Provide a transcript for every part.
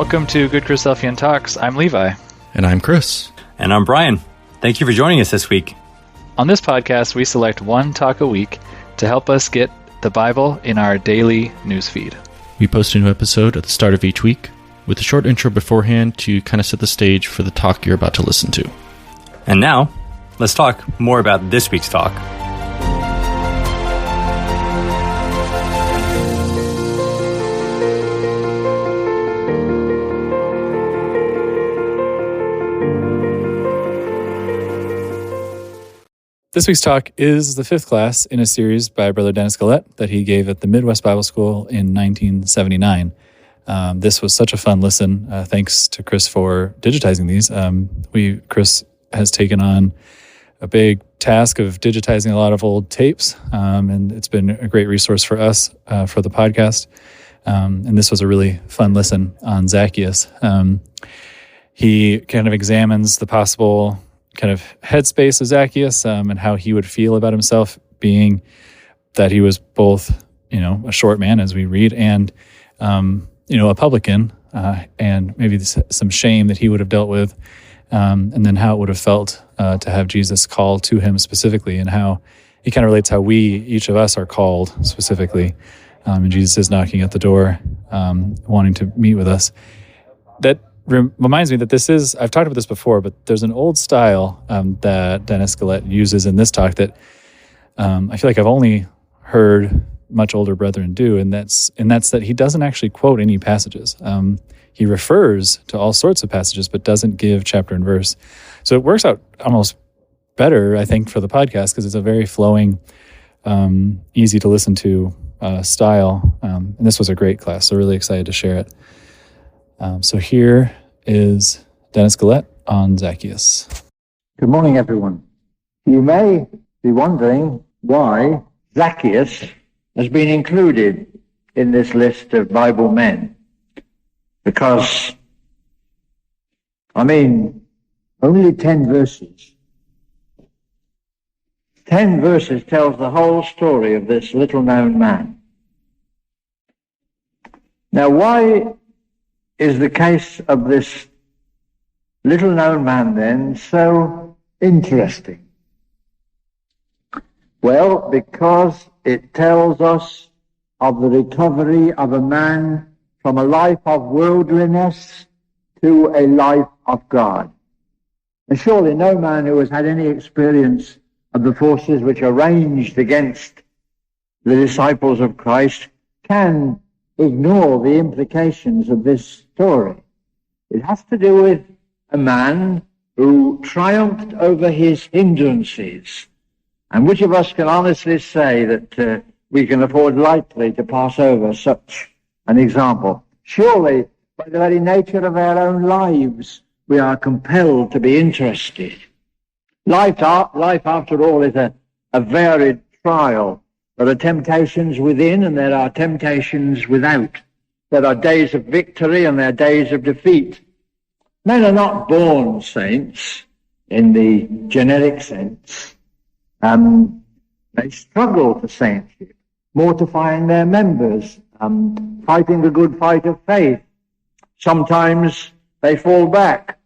Welcome to GoodChristadelphianTalks. I'm Levi. And I'm Chris. And I'm Brian. Thank you for joining us this week. On this podcast, we select one talk a week to help us get the Bible in our daily newsfeed. We post a new episode at the start of each week with a short intro beforehand to kind of set the stage for the talk you're about to listen to. And now, let's talk more about this week's talk. This week's talk is the fifth class in a series by Brother Dennis Gillet that he gave at the Midwestern Bible School in 1979. This was such a fun listen. Thanks to Chris for digitizing these. Chris has taken on a big task of digitizing a lot of old tapes, and it's been a great resource for us for the podcast. And this was a really fun listen on Zacchaeus. He kind of examines the possible kind of headspace of Zacchaeus and how he would feel about himself, being that he was both, a short man, as we read, and, a publican, and maybe some shame that he would have dealt with, and then how it would have felt to have Jesus call to him specifically, and how he kind of relates how each of us are called specifically, and Jesus is knocking at the door, wanting to meet with us. That reminds me that I've talked about this before, but there's an old style that Dennis Gillet uses in this talk that I feel like I've only heard much older brethren do, and that's that he doesn't actually quote any passages. He refers to all sorts of passages, but doesn't give chapter and verse. So it works out almost better, I think, for the podcast, because it's a very flowing, easy to listen to style. And this was a great class, so really excited to share it. So here is Dennis Gillet on Zacchaeus. Good morning, everyone. You may be wondering why Zacchaeus has been included in this list of Bible men. Because, only 10 verses. 10 verses tells the whole story of this little-known man. Now, why is the case of this little-known man, then, so interesting? Well, because it tells us of the recovery of a man from a life of worldliness to a life of God. And surely no man who has had any experience of the forces which are ranged against the disciples of Christ can ignore the implications of this story. It has to do with a man who triumphed over his hindrances. And which of us can honestly say that we can afford lightly to pass over such an example? Surely, by the very nature of our own lives, we are compelled to be interested. Life after all, is a varied trial. There are temptations within and there are temptations without. There are days of victory and there are days of defeat. Men are not born saints in the generic sense. They struggle for saintship, mortifying their members, fighting the good fight of faith. Sometimes they fall back.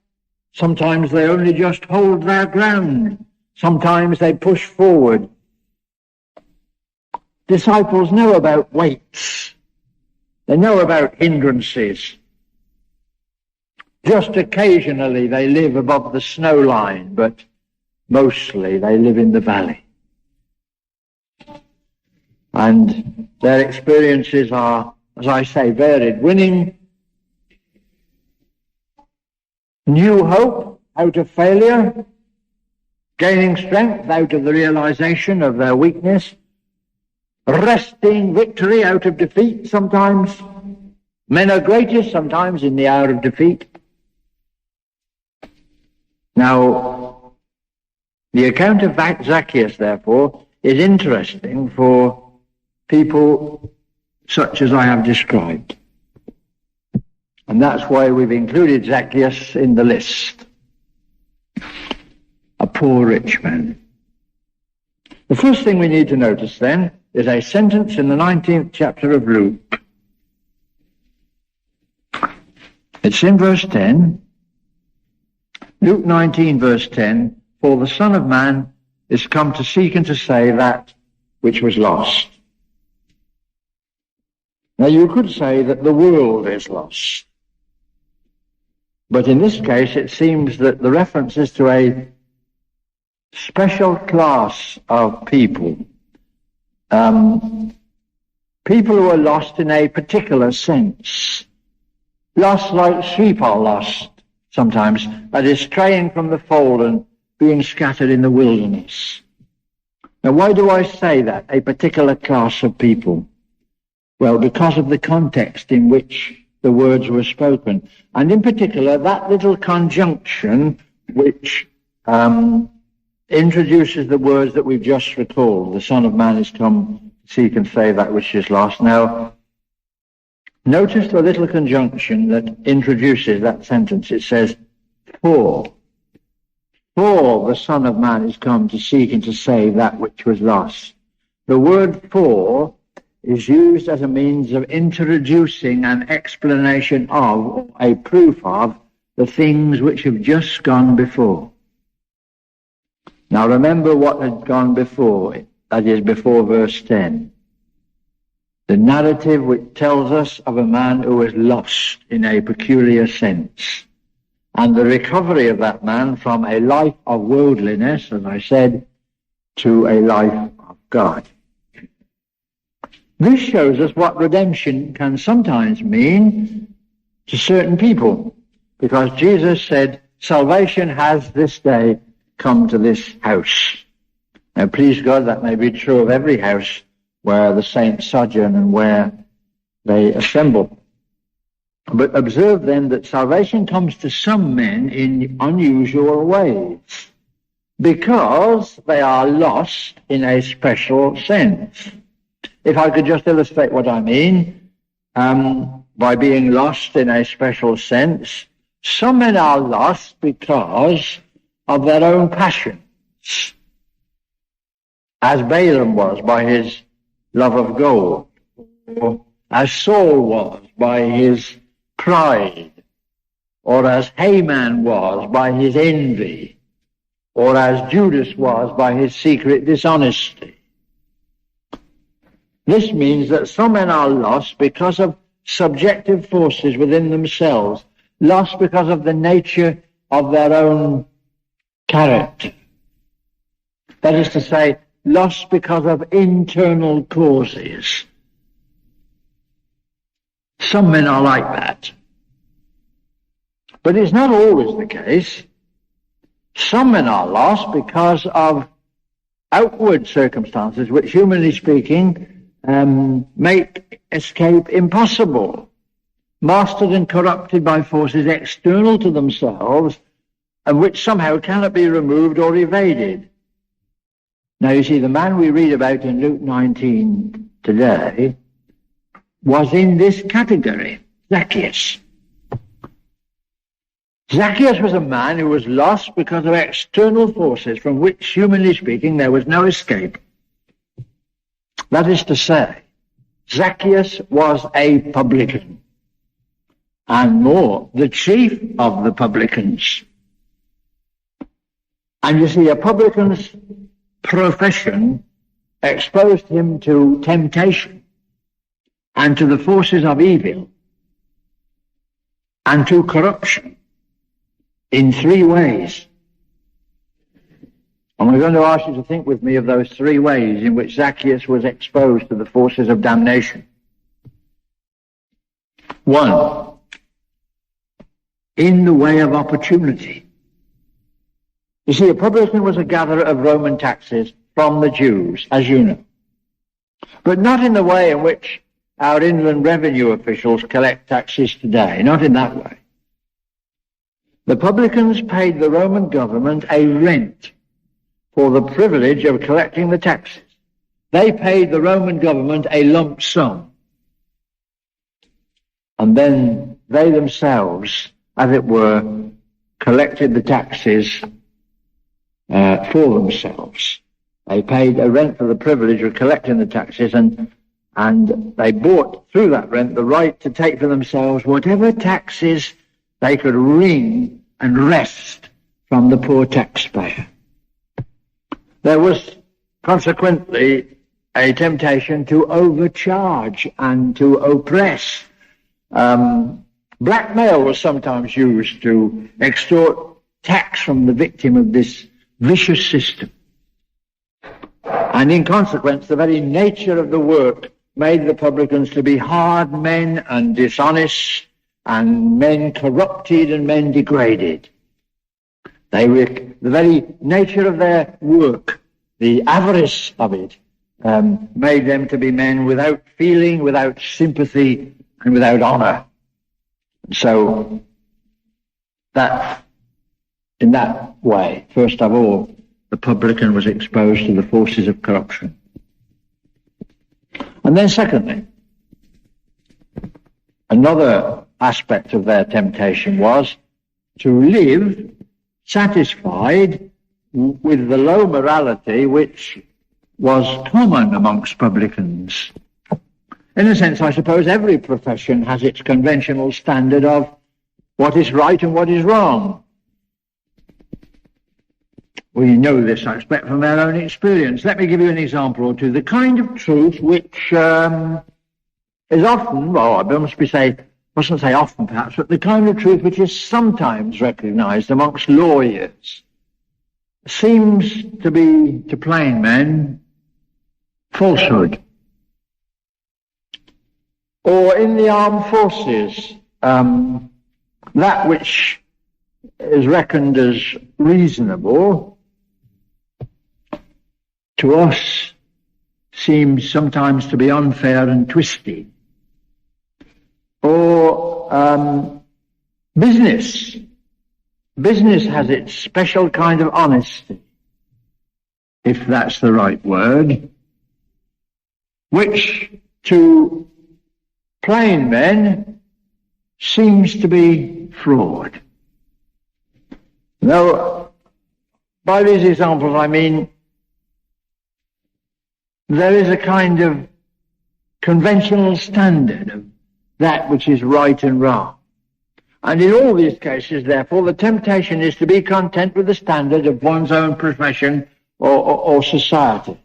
Sometimes they only just hold their ground. Sometimes they push forward. Disciples know about weights. They know about hindrances. Just occasionally they live above the snow line, but mostly they live in the valley. And their experiences are, as I say, varied. Winning new hope out of failure, gaining strength out of the realization of their weakness, wresting victory out of defeat sometimes. Men are greatest sometimes in the hour of defeat. Now, the account of Zacchaeus, therefore, is interesting for people such as I have described. And that's why we've included Zacchaeus in the list. A poor rich man. The first thing we need to notice then is a sentence in the 19th chapter of Luke. It's in verse 10. Luke 19, verse 10, for the Son of Man is come to seek and to save that which was lost. Now you could say that the world is lost. But in this case it seems that the reference is to a special class of people. People who are lost in a particular sense. Lost like sheep are lost sometimes, that is, straying from the fold and being scattered in the wilderness. Now, why do I say that, a particular class of people? Well, because of the context in which the words were spoken. And in particular, that little conjunction which introduces the words that we've just recalled. The Son of Man is come to seek and save that which is lost. Now, notice the little conjunction that introduces that sentence. It says, for the Son of Man is come to seek and to save that which was lost. The word for is used as a means of introducing an explanation of, or a proof of, the things which have just gone before. Now remember what had gone before, that is before verse 10. The narrative which tells us of a man who was lost in a peculiar sense, and the recovery of that man from a life of worldliness, as I said, to a life of God. This shows us what redemption can sometimes mean to certain people, because Jesus said, salvation has this day come to this house. Now, please God, that may be true of every house where the saints sojourn and where they assemble. But observe then that salvation comes to some men in unusual ways, because they are lost in a special sense. If I could just illustrate what I mean, by being lost in a special sense, some men are lost because of their own passions, as Balaam was by his love of gold, or as Saul was by his pride, or as Haman was by his envy, or as Judas was by his secret dishonesty. This means that some men are lost because of subjective forces within themselves, lost because of the nature of their own character. That is to say, lost because of internal causes. Some men are like that. But it's not always the case. Some men are lost because of outward circumstances which, humanly speaking, make escape impossible, mastered and corrupted by forces external to themselves and which somehow cannot be removed or evaded. Now, you see, the man we read about in Luke 19 today was in this category, Zacchaeus. Zacchaeus was a man who was lost because of external forces from which, humanly speaking, there was no escape. That is to say, Zacchaeus was a publican, and more, the chief of the publicans. And you see, a publican's profession exposed him to temptation and to the forces of evil and to corruption in three ways. And we're going to ask you to think with me of those three ways in which Zacchaeus was exposed to the forces of damnation. One, in the way of opportunity. You see, a publican was a gatherer of Roman taxes from the Jews, as you know, but not in the way in which our inland revenue officials collect taxes today, not in that way. The publicans paid the Roman government a rent for the privilege of collecting the taxes. They paid the Roman government a lump sum. And then they themselves, as it were, collected the taxes for themselves. They paid a rent for the privilege of collecting the taxes, and they bought through that rent the right to take for themselves whatever taxes they could wring and wrest from the poor taxpayer. There was consequently a temptation to overcharge and to oppress. Blackmail was sometimes used to extort tax from the victim of this vicious system. And in consequence, the very nature of the work made the publicans to be hard men and dishonest, and men corrupted and men degraded. The very nature of their work, the avarice of it, made them to be men without feeling, without sympathy, and without honor. So that, in that way, first of all, the publican was exposed to the forces of corruption. And then secondly, another aspect of their temptation was to live satisfied with the low morality which was common amongst publicans. In a sense, I suppose every profession has its conventional standard of what is right and what is wrong. We know this, I expect, from our own experience. Let me give you an example or two. The kind of truth which is often, well, I mustn't say often perhaps, but the kind of truth which is sometimes recognized amongst lawyers seems to be, to plain men, falsehood. Or in the armed forces, that which is reckoned as reasonable to us seems sometimes to be unfair and twisty. Or business. Business has its special kind of honesty, if that's the right word, which to plain men seems to be fraud. Now, by these examples I mean there is a kind of conventional standard of that which is right and wrong. And in all these cases, therefore, the temptation is to be content with the standard of one's own profession or society.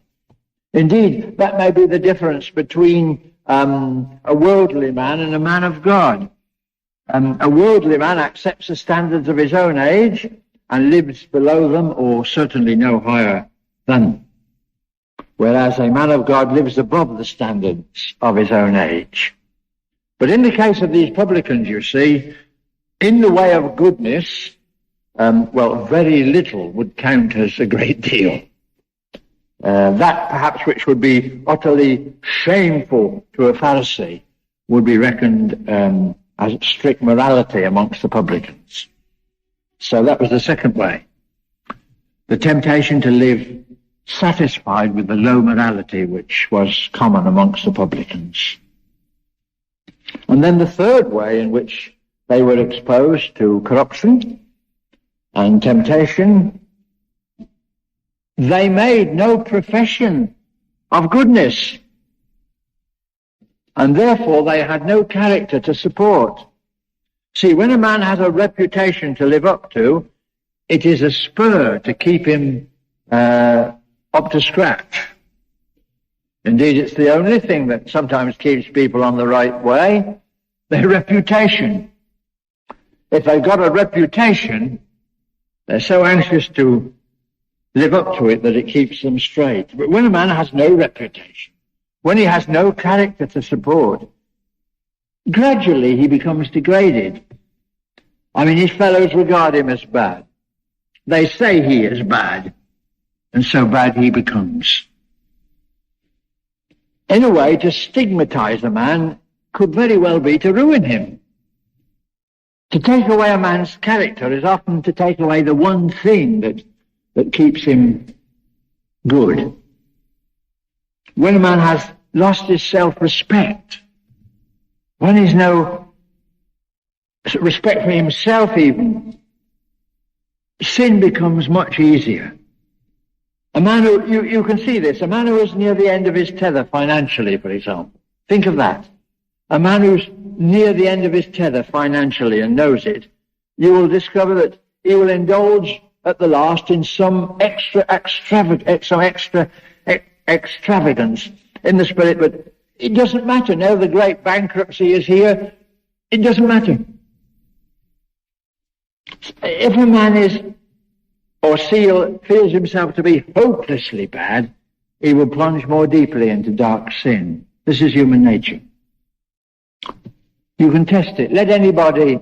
Indeed, that may be the difference between a worldly man and a man of God. A worldly man accepts the standards of his own age and lives below them, or certainly no higher than them. Whereas a man of God lives above the standards of his own age. But in the case of these publicans, you see, in the way of goodness, very little would count as a great deal. That perhaps which would be utterly shameful to a Pharisee would be reckoned as strict morality amongst the publicans. So that was the second way. The temptation to live satisfied with the low morality which was common amongst the publicans. And then the third way in which they were exposed to corruption and temptation, they made no profession of goodness, and therefore they had no character to support. See, when a man has a reputation to live up to, it is a spur to keep him up to scratch. Indeed, it's the only thing that sometimes keeps people on the right way, their reputation. If they've got a reputation, they're so anxious to live up to it that it keeps them straight. But when a man has no reputation, when he has no character to support, gradually he becomes degraded. I mean, his fellows regard him as bad. They say he is bad, and so bad he becomes. In a way, to stigmatize a man could very well be to ruin him. To take away a man's character is often to take away the one thing that keeps him good. When a man has lost his self-respect, when he's no respect for himself even, sin becomes much easier. A man who, you can see this, a man who is near the end of his tether financially, for example. Think of that. A man who's near the end of his tether financially and knows it you will discover that he will indulge at the last in some extravagance in the spirit, but it doesn't matter. Now the great bankruptcy is here. It doesn't matter. If a man is or feels himself to be hopelessly bad, he will plunge more deeply into dark sin. This is human nature. You can test it. Let anybody,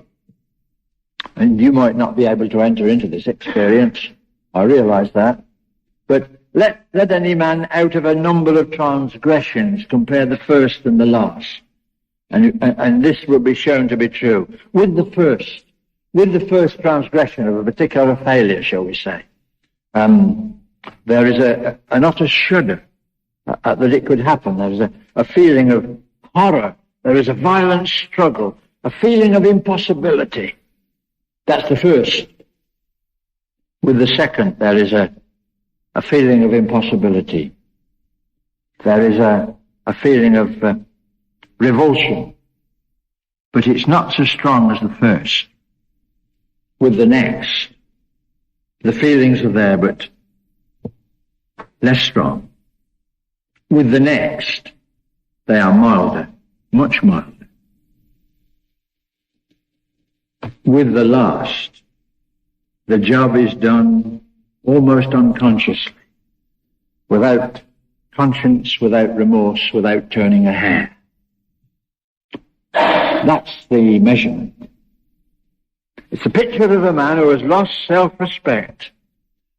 and you might not be able to enter into this experience, I realize that, but let any man out of a number of transgressions compare the first and the last. And this will be shown to be true. With the first transgression of a particular failure, shall we say, there is an utter shudder that it could happen. There is a feeling of horror. There is a violent struggle, a feeling of impossibility. That's the first. With the second, there is a feeling of impossibility. There is a feeling of revulsion. But it's not so strong as the first. With the next, the feelings are there, but less strong. With the next, they are milder, much milder. With the last, the job is done almost unconsciously, without conscience, without remorse, without turning a hair. That's the measurement. It's a picture of a man who has lost self-respect,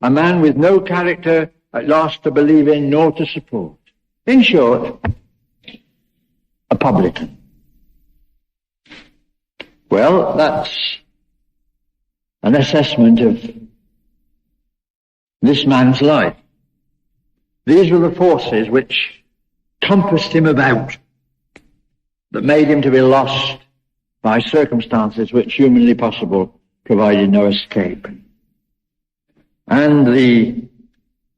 a man with no character at last to believe in nor to support. In short, a publican. Well, that's an assessment of this man's life. These were the forces which compassed him about, that made him to be lost by circumstances which, humanly possible, provided no escape. And the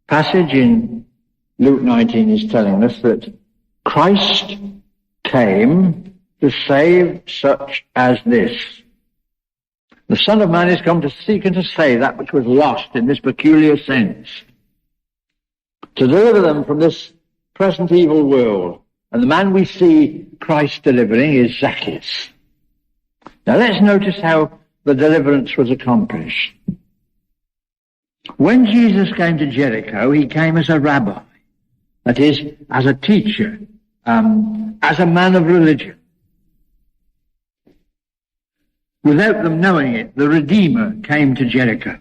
passage in Luke 19 is telling us that Christ came to save such as this. The Son of Man is come to seek and to save that which was lost in this peculiar sense, to deliver them from this present evil world. And the man we see Christ delivering is Zacchaeus. Now let's notice how the deliverance was accomplished. When Jesus came to Jericho, he came as a rabbi, that is, as a teacher, as a man of religion. Without them knowing it, the Redeemer came to Jericho.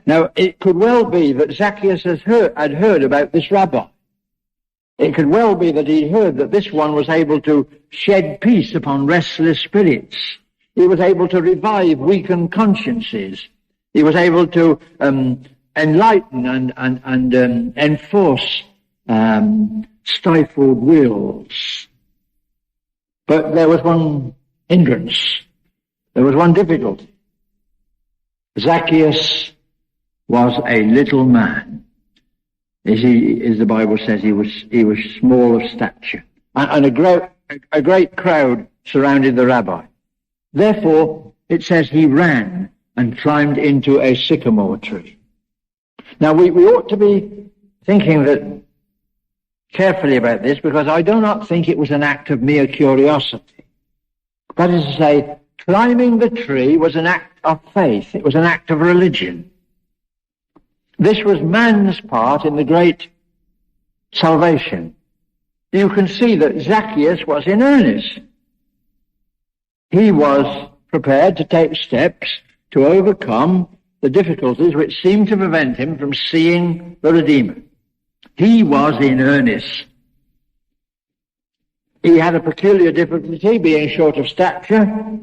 Now, it could well be that Zacchaeus had heard about this rabbi. It could well be that he heard that this one was able to shed peace upon restless spirits. He was able to revive weakened consciences. He was able to enlighten and enforce stifled wills. But there was one hindrance. There was one difficulty. Zacchaeus was a little man. As the Bible says, he was small of stature. And a great crowd surrounded the rabbi. Therefore, it says he ran and climbed into a sycamore tree. Now, we ought to be thinking carefully about this, because I do not think it was an act of mere curiosity. That is to say, climbing the tree was an act of faith. It was an act of religion. This was man's part in the great salvation. You can see that Zacchaeus was in earnest. He was prepared to take steps to overcome the difficulties which seemed to prevent him from seeing the Redeemer. He was in earnest. He had a peculiar difficulty, being short of stature.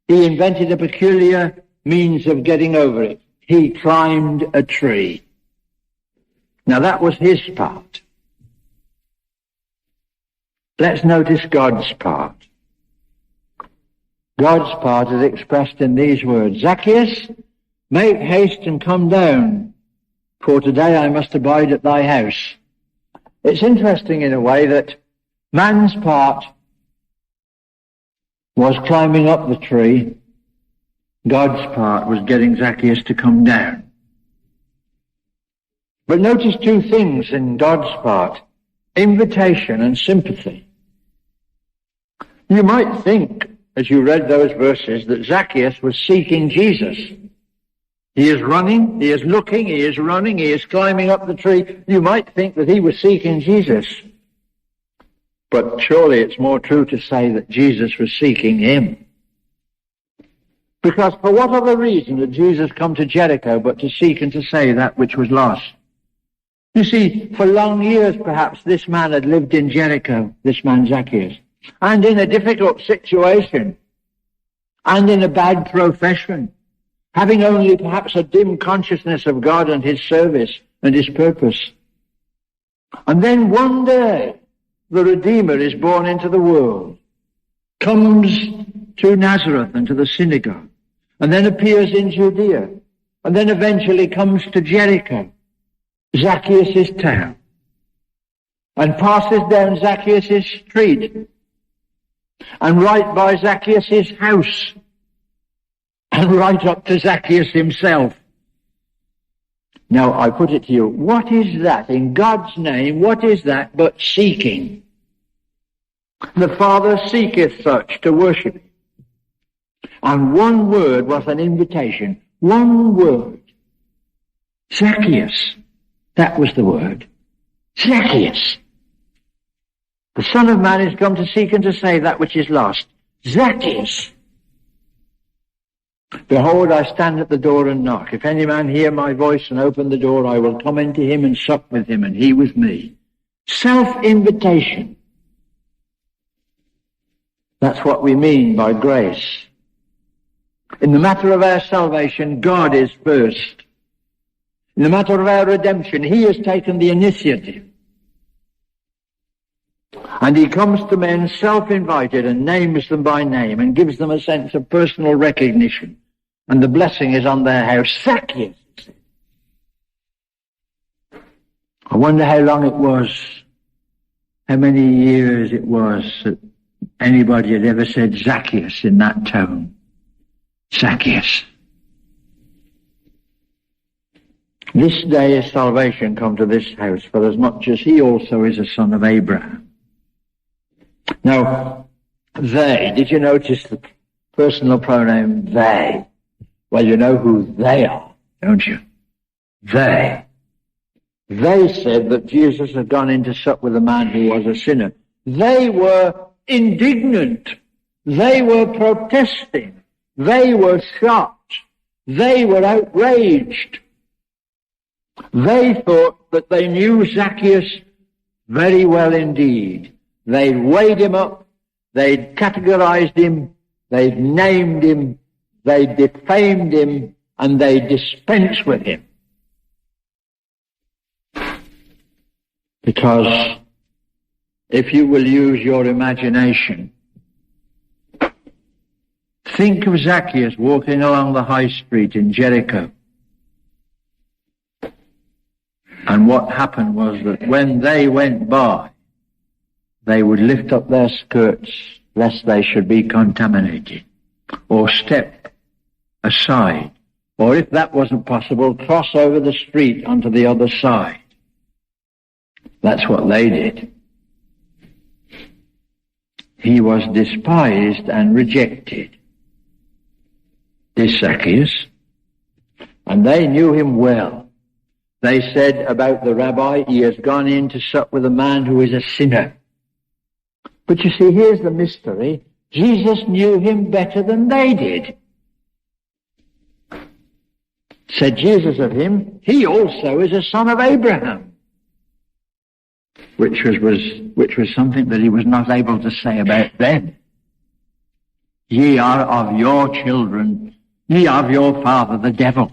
He invented a peculiar means of getting over it. He climbed a tree. Now that was his part. Let's notice God's part. God's part is expressed in these words: Zacchaeus, make haste and come down, for today I must abide at thy house. It's interesting in a way that man's part was climbing up the tree, God's part was getting Zacchaeus to come down. But notice two things in God's part: invitation and sympathy. You might think, as you read those verses, that Zacchaeus was seeking Jesus. He is running, he is looking, he is running, he is climbing up the tree. You might think that he was seeking Jesus. But surely it's more true to say that Jesus was seeking him. Because for what other reason did Jesus come to Jericho but to seek and to save that which was lost? You see, for long years perhaps this man had lived in Jericho, this man Zacchaeus, and in a difficult situation, and in a bad profession, having only perhaps a dim consciousness of God and his service and his purpose. And then one day, the Redeemer is born into the world, comes to Nazareth and to the synagogue, and then appears in Judea, and then eventually comes to Jericho, Zacchaeus' town, and passes down Zacchaeus' street, and right by Zacchaeus' house, and right up to Zacchaeus himself. Now, I put it to you, what is that? In God's name, what is that but seeking? The Father seeketh such to worship him. And one word was an invitation. One word. Zacchaeus. That was the word. Zacchaeus. The Son of Man is come to seek and to save that which is lost. Zacchaeus. Behold, I stand at the door and knock. If any man hear my voice and open the door, I will come into him and sup with him, and he with me. Self-invitation. That's what we mean by grace. In the matter of our salvation, God is first. In the matter of our redemption, he has taken the initiative. And he comes to men self-invited and names them by name and gives them a sense of personal recognition. And the blessing is on their house. Zacchaeus. I wonder how long it was, how many years it was that anybody had ever said Zacchaeus in that tone. Zacchaeus. This day is salvation come to this house, for as much as he also is a son of Abraham. Now, they, did you notice the personal pronoun they? Well, you know who they are, don't you? They. They said that Jesus had gone in to sup with a man who was a sinner. They were indignant. They were protesting. They were shocked. They were outraged. They thought that they knew Zacchaeus very well indeed. They'd weighed him up, they'd categorized him, they'd named him, they'd defamed him, and they'd dispensed with him. Because if you will use your imagination, think of Zacchaeus walking along the high street in Jericho. And what happened was that when they went by, they would lift up their skirts lest they should be contaminated, or step aside, or if that wasn't possible, cross over the street onto the other side. That's what they did. He was despised and rejected, this Zacchaeus, and they knew him well. They said about the rabbi, he has gone in to sup with a man who is a sinner. But you see, here's the mystery. Jesus knew him better than they did. Said Jesus of him, he also is a son of Abraham. Which was something that he was not able to say about them. Ye are of your children, ye are of your father the devil.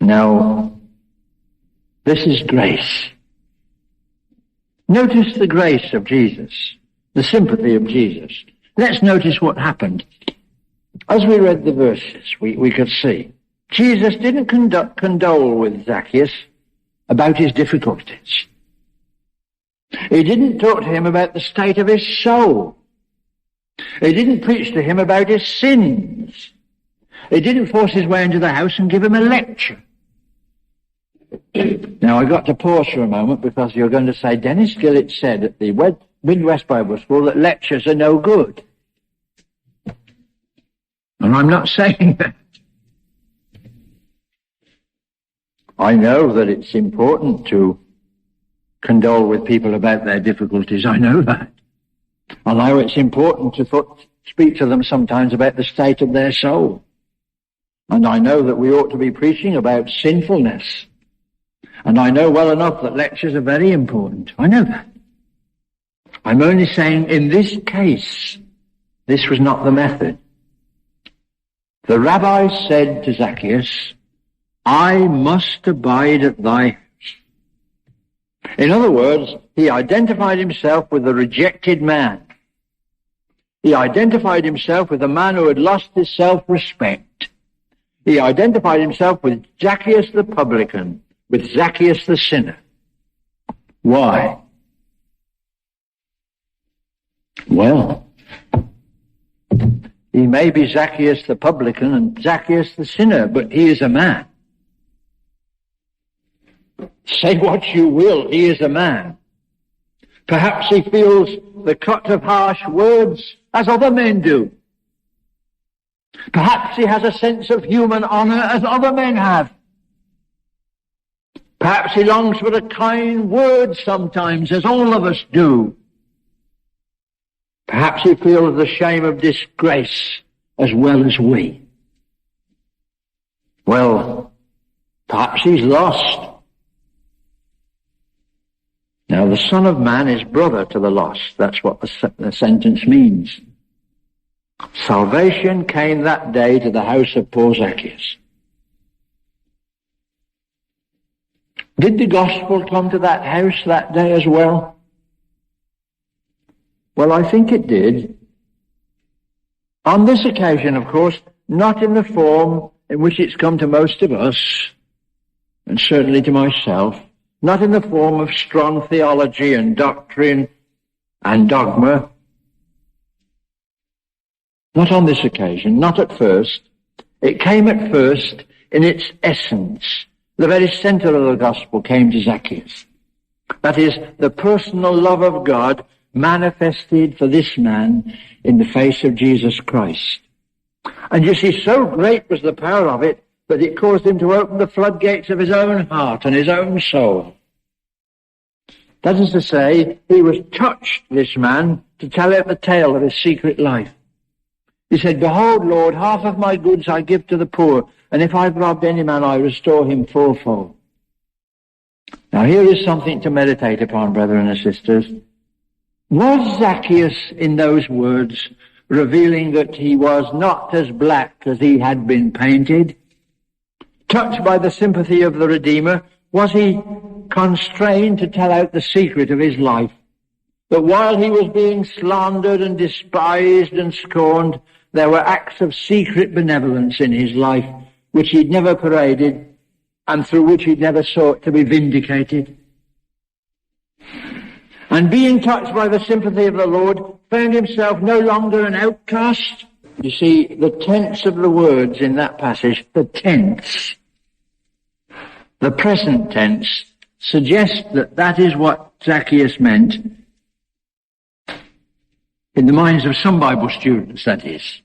Now, this is grace. Notice the grace of Jesus, the sympathy of Jesus. Let's notice what happened. As we read the verses, we could see Jesus didn't condole with Zacchaeus about his difficulties. He didn't talk to him about the state of his soul. He didn't preach to him about his sins. He didn't force his way into the house and give him a lecture. Now, I've got to pause for a moment because you're going to say, Dennis Gillet said at the Midwest Bible School that lectures are no good. And I'm not saying that. I know that it's important to condole with people about their difficulties. I know that. I know it's important to speak to them sometimes about the state of their soul. And I know that we ought to be preaching about sinfulness. And I know well enough that lectures are very important. I know that. I'm only saying in this case, this was not the method. The rabbi said to Zacchaeus, I must abide at thy house. In other words, he identified himself with the rejected man. He identified himself with a man who had lost his self-respect. He identified himself with Zacchaeus the publican, with Zacchaeus the sinner. Why? Well, he may be Zacchaeus the publican and Zacchaeus the sinner, but he is a man. Say what you will, he is a man. Perhaps he feels the cut of harsh words as other men do. Perhaps he has a sense of human honor as other men have. Perhaps he longs for a kind word sometimes, as all of us do. Perhaps he feels the shame of disgrace as well as we. Well, perhaps he's lost. Now, the Son of Man is brother to the lost. That's what the sentence means. Salvation came that day to the house of poor Zacchaeus. Did the gospel come to that house that day as well? Well, I think it did. On this occasion, of course, not in the form in which it's come to most of us, and certainly to myself, not in the form of strong theology and doctrine and dogma. Not on this occasion, not at first. It came at first in its essence. The very center of the gospel came to Zacchaeus. That is, the personal love of God manifested for this man in the face of Jesus Christ. And you see, so great was the power of it that it caused him to open the floodgates of his own heart and his own soul. That is to say, he was touched, this man, to tell out the tale of his secret life. He said, Behold, Lord, half of my goods I give to the poor, and if I've robbed any man, I restore him fourfold. Now here is something to meditate upon, brethren and sisters. Was Zacchaeus, in those words, revealing that he was not as black as he had been painted? Touched by the sympathy of the Redeemer, was he constrained to tell out the secret of his life? That while he was being slandered and despised and scorned, there were acts of secret benevolence in his life which he'd never paraded and through which he'd never sought to be vindicated. And being touched by the sympathy of the Lord, found himself no longer an outcast. You see, the tense of the words in that passage, the tense, the present tense, suggests that that is what Zacchaeus meant in the minds of some Bible students, that is.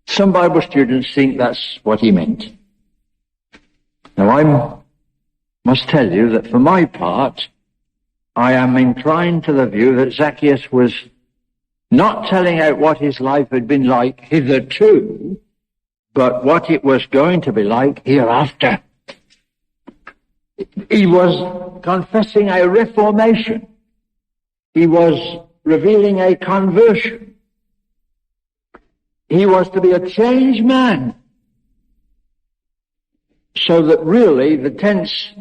Some Bible students think that's what he meant. Now, I must tell you that for my part, I am inclined to the view that Zacchaeus was not telling out what his life had been like hitherto, but what it was going to be like hereafter. He was confessing a reformation. He was revealing a conversion. He was to be a changed man. So that really the tense,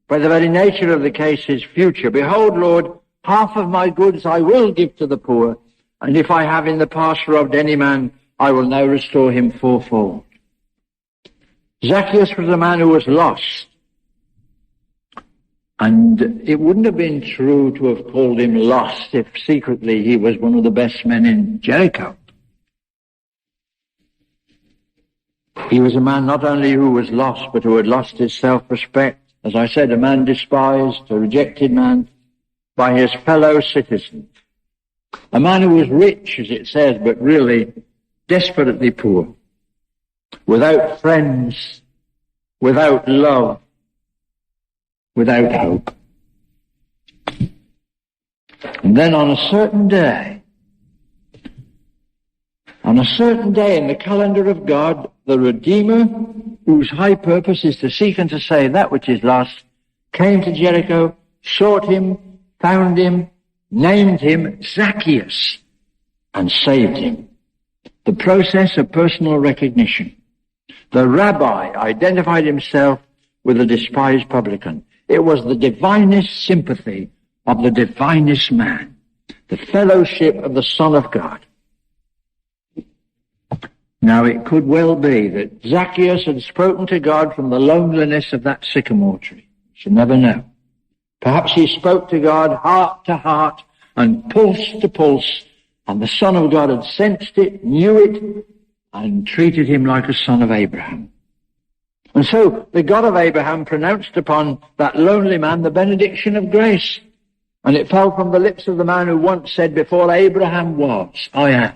by the very nature of the case, is future. Behold, Lord, half of my goods I will give to the poor, and if I have in the past robbed any man, I will now restore him fourfold. Zacchaeus was a man who was lost. And it wouldn't have been true to have called him lost if secretly he was one of the best men in Jericho. He was a man not only who was lost, but who had lost his self-respect. As I said, a man despised, a rejected man by his fellow citizens. A man who was rich, as it says, but really desperately poor. Without friends, without love, without hope. And then on a certain day in the calendar of God, the Redeemer, whose high purpose is to seek and to save that which is lost, came to Jericho, sought him, found him, named him Zacchaeus, and saved him. The process of personal recognition. The rabbi identified himself with the despised publican. It was the divinest sympathy of the divinest man, the fellowship of the Son of God. Now, it could well be that Zacchaeus had spoken to God from the loneliness of that sycamore tree. You never know. Perhaps he spoke to God heart to heart and pulse to pulse, and the Son of God had sensed it, knew it, and treated him like a son of Abraham. And so the God of Abraham pronounced upon that lonely man the benediction of grace. And it fell from the lips of the man who once said, before Abraham was, I am.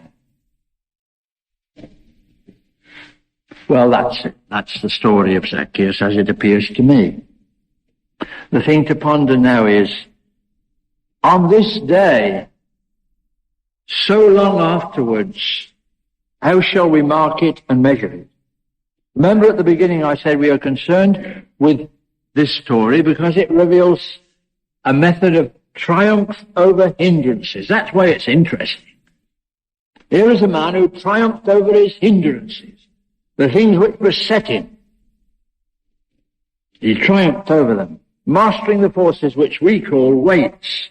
Well, that's it. That's the story of Zacchaeus as it appears to me. The thing to ponder now is, on this day, so long afterwards, how shall we mark it and measure it? Remember at the beginning I said we are concerned with this story because it reveals a method of triumph over hindrances. That's why it's interesting. Here is a man who triumphed over his hindrances, the things which beset him. He triumphed over them, mastering the forces which we call weights,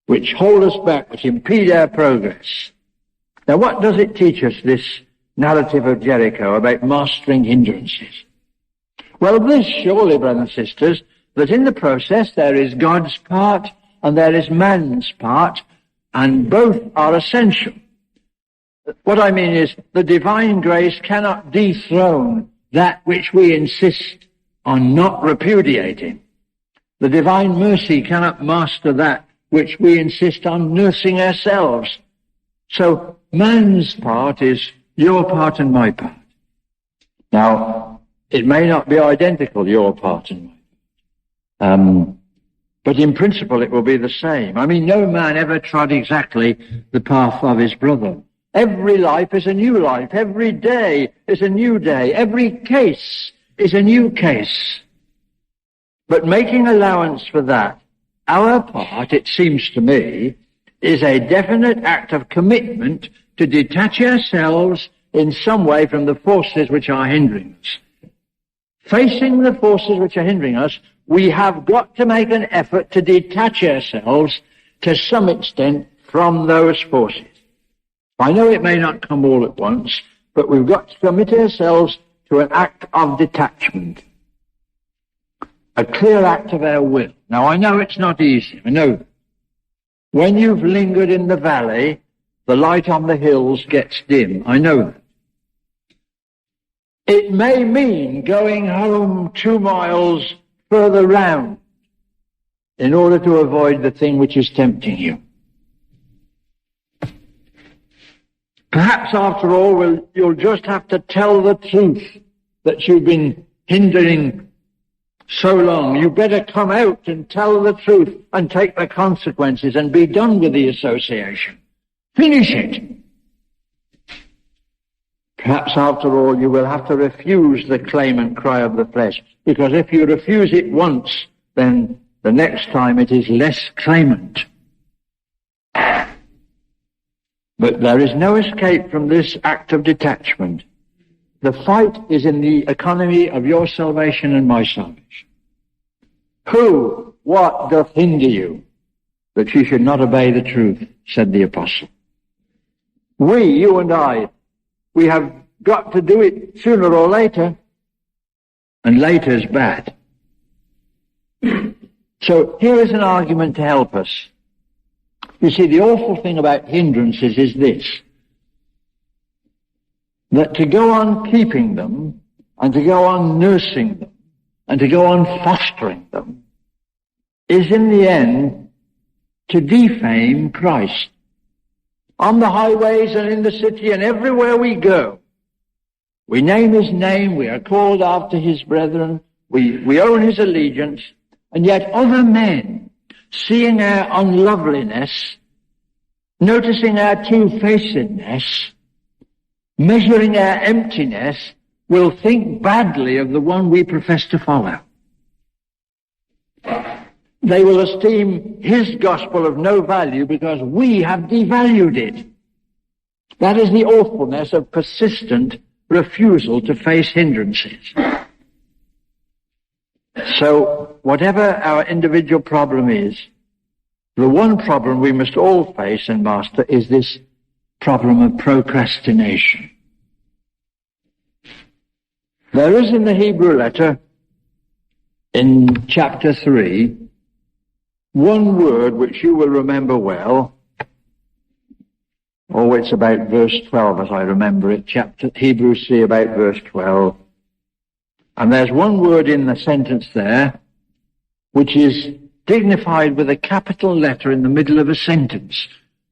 which hold us back, which impede our progress. Now, what does it teach us, this narrative of Jericho, about mastering hindrances? Well, this surely, brothers and sisters, that in the process there is God's part and there is man's part, and both are essential. What I mean is, the divine grace cannot dethrone that which we insist on not repudiating. The divine mercy cannot master that which we insist on nursing ourselves. So, man's part is your part and my part. Now, it may not be identical, your part and my part. But in principle it will be the same. I mean, no man ever trod exactly the path of his brother. Every life is a new life. Every day is a new day. Every case is a new case. But making allowance for that, our part, it seems to me, is a definite act of commitment to detach ourselves in some way from the forces which are hindering us. Facing the forces which are hindering us, we have got to make an effort to detach ourselves to some extent from those forces. I know it may not come all at once, but we've got to commit ourselves to an act of detachment, a clear act of our will. Now, I know it's not easy. I know that. When you've lingered in the valley, the light on the hills gets dim. I know that. It may mean going home 2 miles further round in order to avoid the thing which is tempting you. Perhaps, after all, you'll just have to tell the truth that you've been hindering so long. You better come out and tell the truth and take the consequences and be done with the association. Finish it. Perhaps, after all, you will have to refuse the claim and cry of the flesh, because if you refuse it once, then the next time it is less claimant. But there is no escape from this act of detachment. The fight is in the economy of your salvation and my salvation. Who, what doth hinder you that you should not obey the truth, said the apostle. We, you and I, we have got to do it sooner or later, and later's bad. So here is an argument to help us. You see, the awful thing about hindrances is this. that to go on keeping them and to go on nursing them and to go on fostering them is in the end to defame Christ. On the highways and in the city and everywhere we go, we name his name, we are called after his brethren, we own his allegiance, and yet other men, seeing our unloveliness, noticing our two-facedness, measuring our emptiness, will think badly of the one we profess to follow. They will esteem his gospel of no value because we have devalued it. That is the awfulness of persistent refusal to face hindrances. So, whatever our individual problem is, the one problem we must all face and master is this problem of procrastination. There is in the Hebrew letter, in chapter 3, one word which you will remember well. Oh, it's about verse 12 as I remember it. Hebrews 3 about verse 12. And there's one word in the sentence there which is dignified with a capital letter in the middle of a sentence.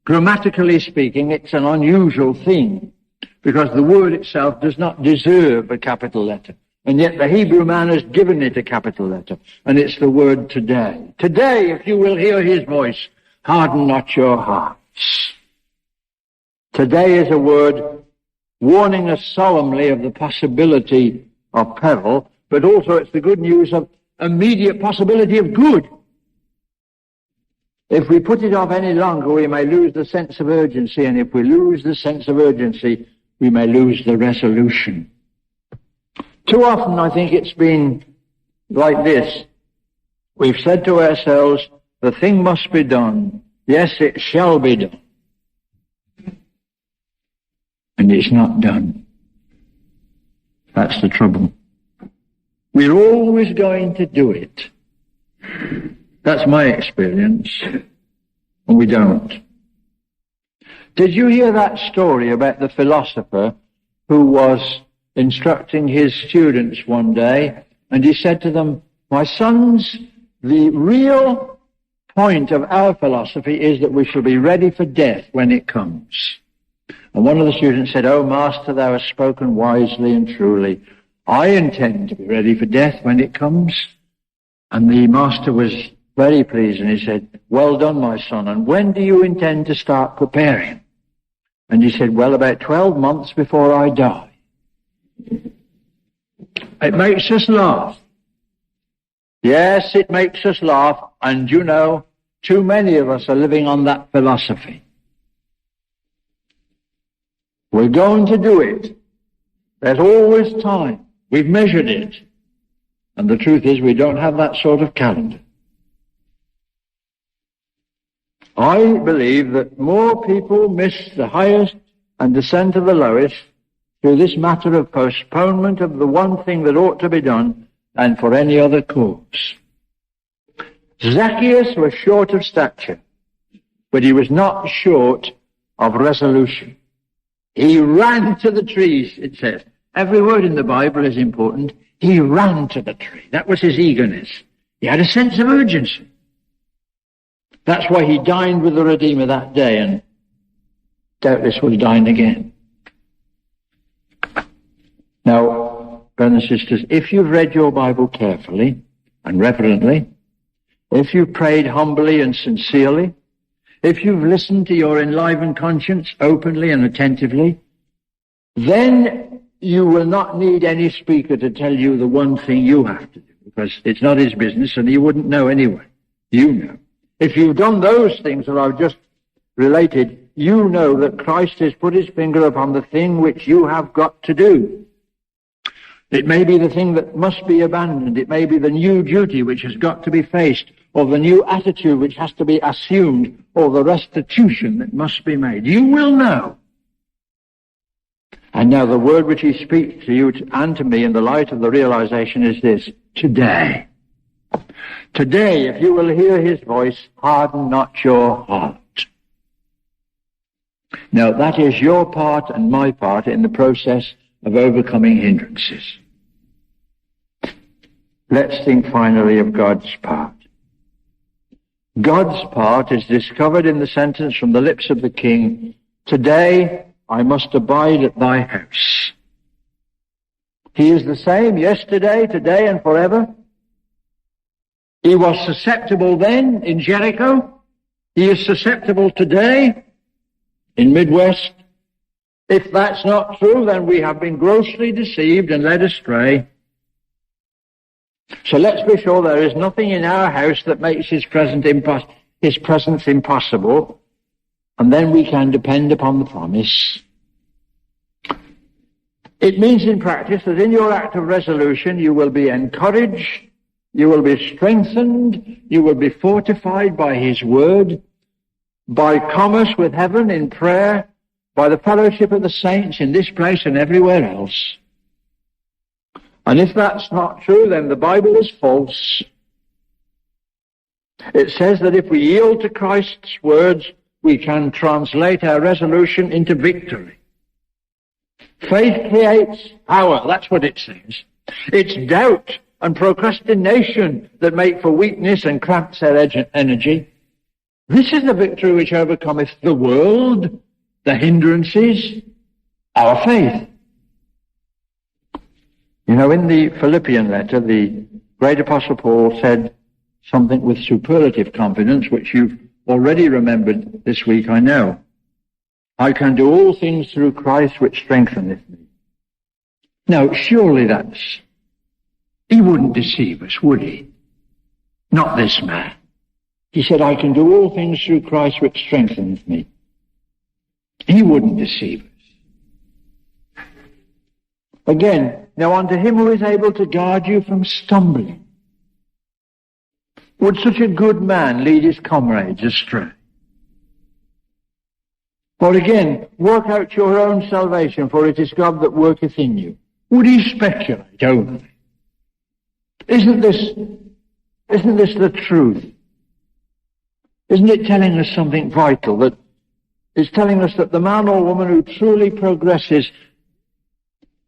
Grammatically speaking, it's an unusual thing because the word itself does not deserve a capital letter. And yet the Hebrew man has given it a capital letter, and it's the word today. Today, if you will hear his voice, harden not your hearts. Today is a word warning us solemnly of the possibility of peril, but also it's the good news of immediate possibility of good. If we put it off any longer, we may lose the sense of urgency, and if we lose the sense of urgency, we may lose the resolution. Too often, I think it's been like this. We've said to ourselves, the thing must be done. Yes, it shall be done. And it's not done. That's the trouble. We're always going to do it. That's my experience. And we don't. Did you hear that story about the philosopher who was instructing his students one day, and he said to them, my sons, the real point of our philosophy is that we shall be ready for death when it comes. And one of the students said, oh, master, thou hast spoken wisely and truly. I intend to be ready for death when it comes. And the master was very pleased, and he said, well done, my son, and when do you intend to start preparing? And he said, well, about 12 months before I die. It makes us laugh. Yes, it makes us laugh, and you know, too many of us are living on that philosophy. We're going to do it. There's always time. We've measured it. And the truth is, we don't have that sort of calendar. I believe that more people miss the highest and descend to the lowest through this matter of postponement of the one thing that ought to be done than for any other cause. Zacchaeus was short of stature, but he was not short of resolution. He ran to the trees, it says. Every word in the Bible is important. He ran to the tree. That was his eagerness. He had a sense of urgency. That's why he dined with the Redeemer that day, and doubtless will dine again. Now, brothers and sisters, if you've read your Bible carefully and reverently, if you've prayed humbly and sincerely, if you've listened to your enlivened conscience openly and attentively, then you will not need any speaker to tell you the one thing you have to do, because it's not his business and he wouldn't know anyway. You know. If you've done those things that I've just related, you know that Christ has put his finger upon the thing which you have got to do. It may be the thing that must be abandoned. It may be the new duty which has got to be faced, or the new attitude which has to be assumed, or the restitution that must be made. You will know. And now the word which he speaks to you and to me in the light of the realization is this: today. Today, if you will hear his voice, harden not your heart. Now, that is your part and my part in the process of overcoming hindrances. Let's think finally of God's part. God's part is discovered in the sentence from the lips of the king, "Today I must abide at thy house." He is the same yesterday, today, and forever. He was susceptible then in Jericho. He is susceptible today in Midwest. If that's not true, then we have been grossly deceived and led astray. So let's be sure there is nothing in our house that makes his presence impossible, and then we can depend upon the promise. It means in practice that in your act of resolution you will be encouraged, you will be strengthened, you will be fortified by his word, by commerce with heaven in prayer, by the fellowship of the saints in this place and everywhere else. And if that's not true, then the Bible is false. It says that if we yield to Christ's words, we can translate our resolution into victory. Faith creates power. That's what it says. It's doubt and procrastination that make for weakness and cramps our energy. This is the victory which overcometh the world, the hindrances, our faith. You know, in the Philippian letter, the great Apostle Paul said something with superlative confidence, which you've already remembered this week, I know. "I can do all things through Christ which strengtheneth me." Now, surely he wouldn't deceive us, would he? Not this man. He said, "I can do all things through Christ which strengtheneth me." He wouldn't deceive us. Again, now unto him who is able to guard you from stumbling. Would such a good man lead his comrades astray? Or again, work out your own salvation, for it is God that worketh in you. Would he speculate only? Isn't this the truth? Isn't it telling us something vital? That it's telling us that the man or woman who truly progresses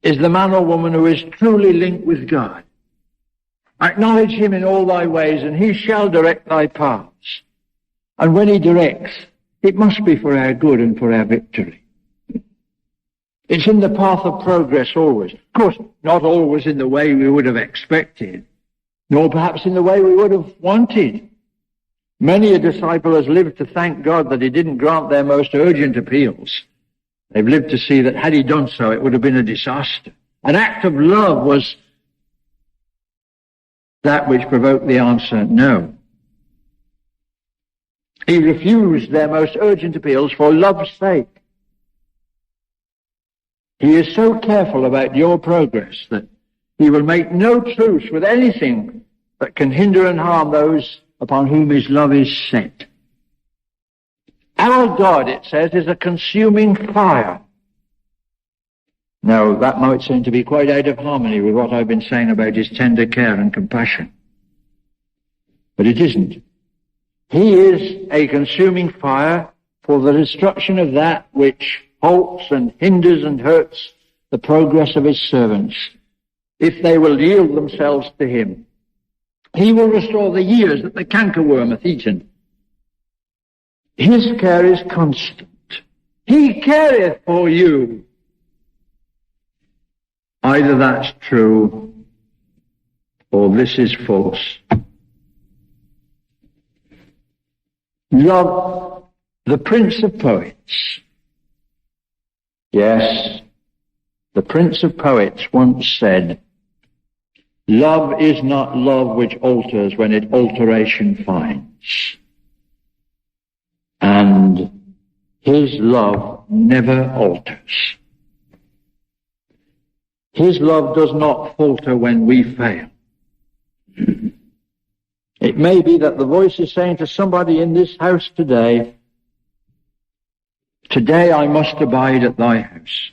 is the man or woman who is truly linked with God. Acknowledge him in all thy ways, and he shall direct thy paths. And when he directs, it must be for our good and for our victory. It's in the path of progress always. Of course, not always in the way we would have expected, nor perhaps in the way we would have wanted. Many a disciple has lived to thank God that he didn't grant their most urgent appeals. They've lived to see that had he done so, it would have been a disaster. An act of love was that which provoked the answer, no. He refused their most urgent appeals for love's sake. He is so careful about your progress that he will make no truce with anything that can hinder and harm those upon whom his love is set. Our God, it says, is a consuming fire. Now, that might seem to be quite out of harmony with what I've been saying about his tender care and compassion. But it isn't. He is a consuming fire for the destruction of that which halts and hinders and hurts the progress of his servants, if they will yield themselves to him. He will restore the years that the cankerworm hath eaten. His care is constant. He careth for you. Either that's true, or this is false. Love, the Prince of Poets. Yes, the Prince of Poets once said, "Love is not love which alters when it alteration finds." And his love never alters. His love does not falter when we fail. It may be that the voice is saying to somebody in this house today, "Today I must abide at thy house."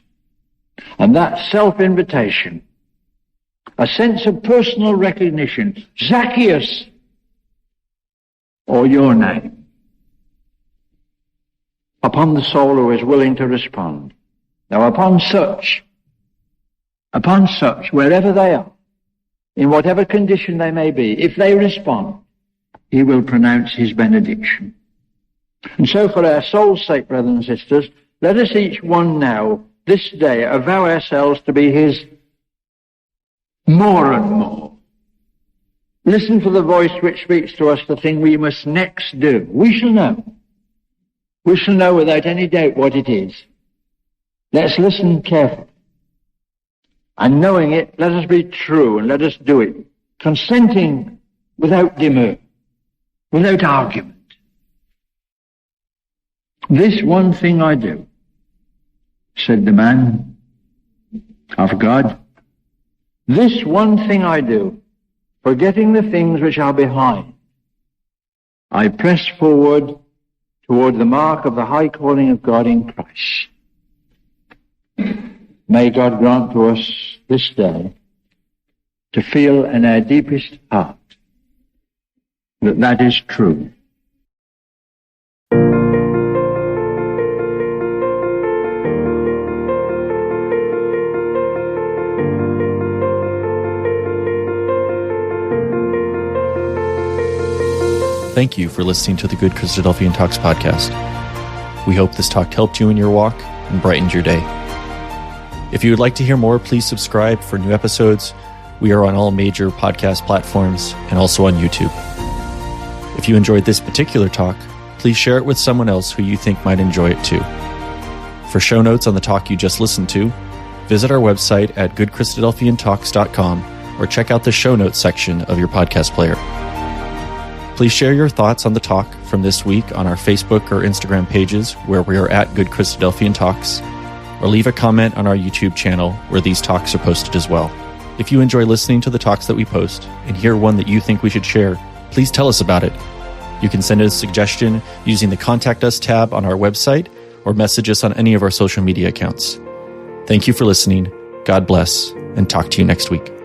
And that self-invitation, a sense of personal recognition, Zacchaeus, or your name, upon the soul who is willing to respond. Now upon such, wherever they are, in whatever condition they may be, if they respond, he will pronounce his benediction. And so for our soul's sake, brothers and sisters, let us each one now, this day, avow ourselves to be his more and more. Listen for the voice which speaks to us the thing we must next do. We shall know. We shall know without any doubt what it is. Let's listen carefully. And knowing it, let us be true and let us do it, consenting without demur, without argument. This one thing I do, said the man of God. This one thing I do, forgetting the things which are behind. I press forward toward the mark of the high calling of God in Christ. May God grant to us this day to feel in our deepest heart that that is true. Thank you for listening to the Good Christadelphian Talks podcast. We hope this talk helped you in your walk and brightened your day. If you would like to hear more, please subscribe for new episodes. We are on all major podcast platforms and also on YouTube. If you enjoyed this particular talk, please share it with someone else who you think might enjoy it too. For show notes on the talk you just listened to, visit our website at GoodChristadelphianTalks.com or check out the show notes section of your podcast player. Please share your thoughts on the talk from this week on our Facebook or Instagram pages where we are at Good Christadelphian Talks, or leave a comment on our YouTube channel where these talks are posted as well. If you enjoy listening to the talks that we post and hear one that you think we should share, please tell us about it. You can send us a suggestion using the Contact Us tab on our website or message us on any of our social media accounts. Thank you for listening. God bless, and talk to you next week.